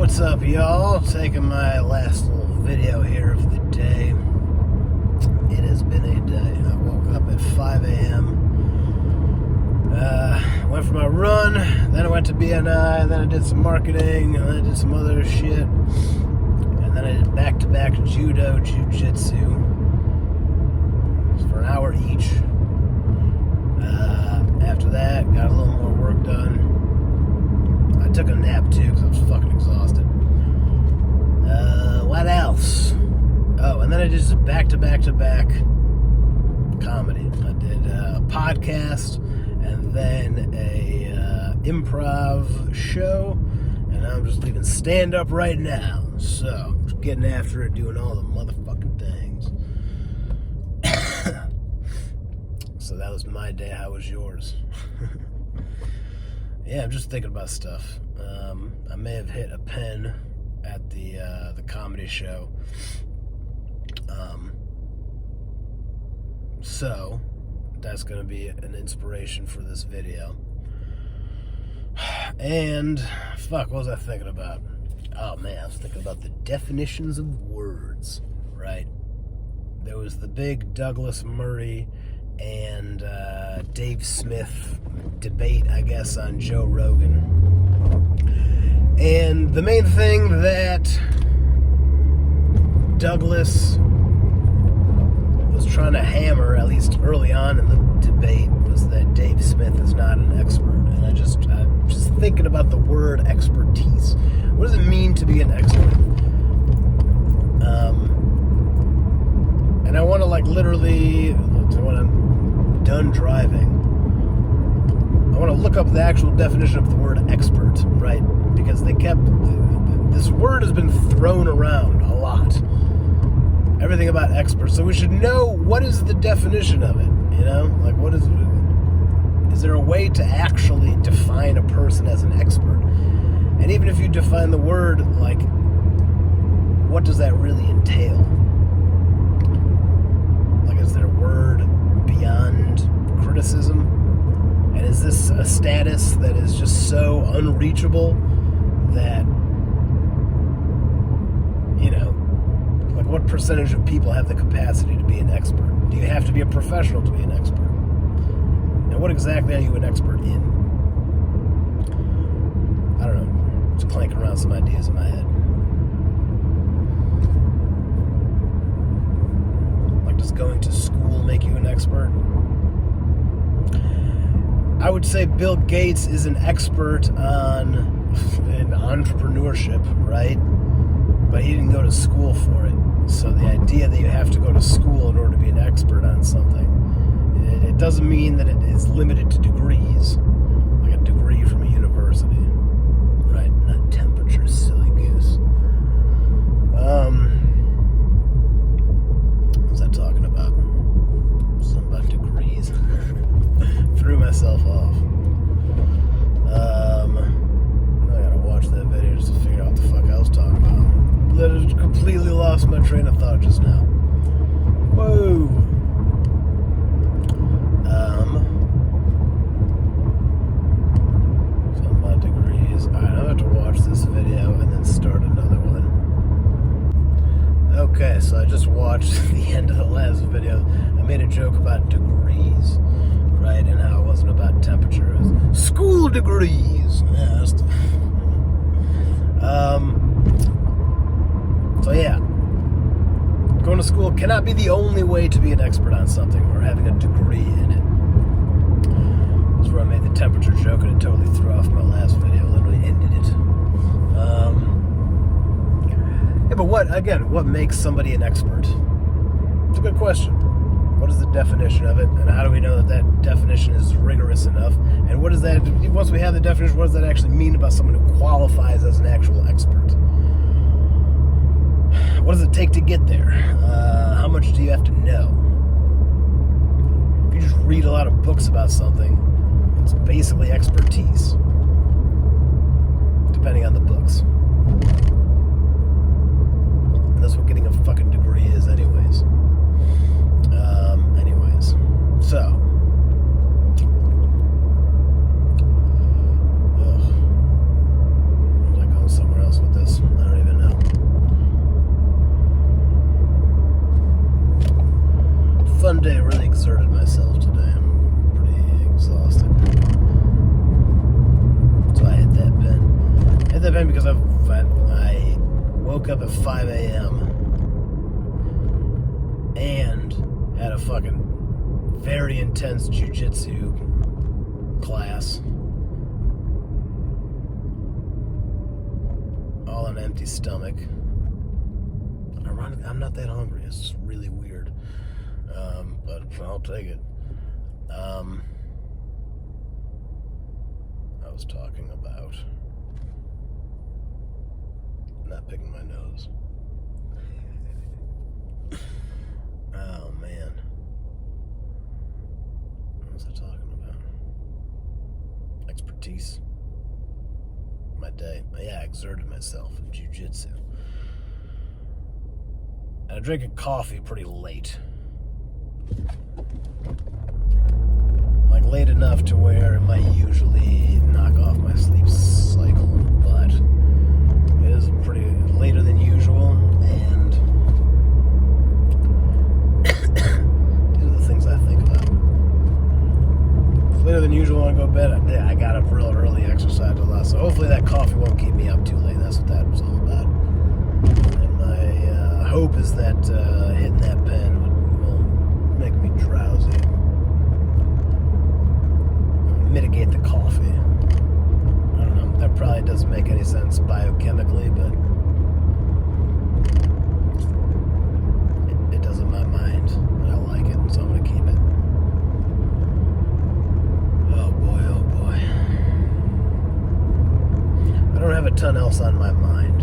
What's up, y'all? Taking my last little video here of the day. It has been a day. I woke up at 5 a.m. Went for my run, then I went to BNI, then I did some marketing, and then I did some other shit. And then I did back-to-back judo, jiu-jitsu for an hour each. After that, got a little more work done. I took a nap too because I was fucking exhausted. What else? Oh, and then I did just back-to-back comedy. I did a podcast and then a improv show, and I'm just leaving stand-up right now. So, just getting after it, doing all the motherfucking things. So that was my day. How was yours? Yeah, I'm just thinking about stuff. I may have hit a pen at the comedy show. So that's going to be an inspiration for this video. And fuck, what was I thinking about? Oh man, I was thinking about the definitions of words, right? There was the big Douglas Murray and Dave Smith debate, I guess, on Joe Rogan. And the main thing that Douglas was trying to hammer, at least early on in the debate, was that Dave Smith is not an expert. And I'm just thinking about the word expertise. What does it mean to be an expert? And I want to literally, when I'm done driving, I want to look up the actual definition of the word expert, right? Because this word has been thrown around a lot. Everything about expert. So we should know, what is the definition of it, you know? What is there a way to actually define a person as an expert? And even if you define the word, what does that really entail? Is there a word beyond criticism? And is this a status that is just so unreachable that, what percentage of people have the capacity to be an expert? Do you have to be a professional to be an expert? And what exactly are you an expert in? I don't know. Just clanking around some ideas in my head. Does going to school make you an expert? I would say Bill Gates is an expert in entrepreneurship, right? But he didn't go to school for it. So the idea that you have to go to school in order to be an expert on something, it doesn't mean that it is limited to degrees, like a degree from a university, right? Not temperature, silly goose. What was I talking about? Something about degrees. Threw myself off. I gotta watch that video just to figure out what the fuck I was talking about. Literally completely lost my train of thought just now. Whoa. Something about degrees. Alright, I'm about to watch this video and then start another one. Okay, so I just watched the end of the last video. I made a joke about degrees, right? And how it wasn't about temperature. It was school degrees. Yeah, so yeah. Going to school cannot be the only way to be an expert on something, or having a degree in it. That's where I made the temperature joke, and it totally threw off my last video. Literally ended it. Yeah, but what makes somebody an expert? It's a good question. What is the definition of it, and how do we know that definition is rigorous enough? And what is that, once we have the definition, what does that actually mean about someone who qualifies as an actual expert? What does it take to get there? How much do you have to know? If you just read a lot of books about something, it's basically expertise, depending on the books. That's what getting a fucking degree is anyways. So was I going somewhere else with this? a.m. because I woke up at 5 a.m. and had a fucking very intense jiu-jitsu class. All on an empty stomach. I'm not that hungry. It's really weird. But I'll take it. I was talking about not picking my nose. Oh, man. What was I talking about? Expertise. My day. Yeah, I exerted myself in jiu-jitsu. And I'm drinking coffee pretty late. Like late enough to where it might usually knock off my sleep cycle, but it is pretty later than usual, and these are the things I think about. It's later than usual when I go to bed. I got up real early, exercised a lot, so hopefully that coffee won't keep me up too late. That's what that was all about. And my hope is that hitting that pen will make me drowsy. Mitigate the coffee. I don't know. That probably doesn't make any sense biochemically, but it does in my mind, and I like it, so I'm gonna keep it. Oh boy, oh boy. I don't have a ton else on my mind.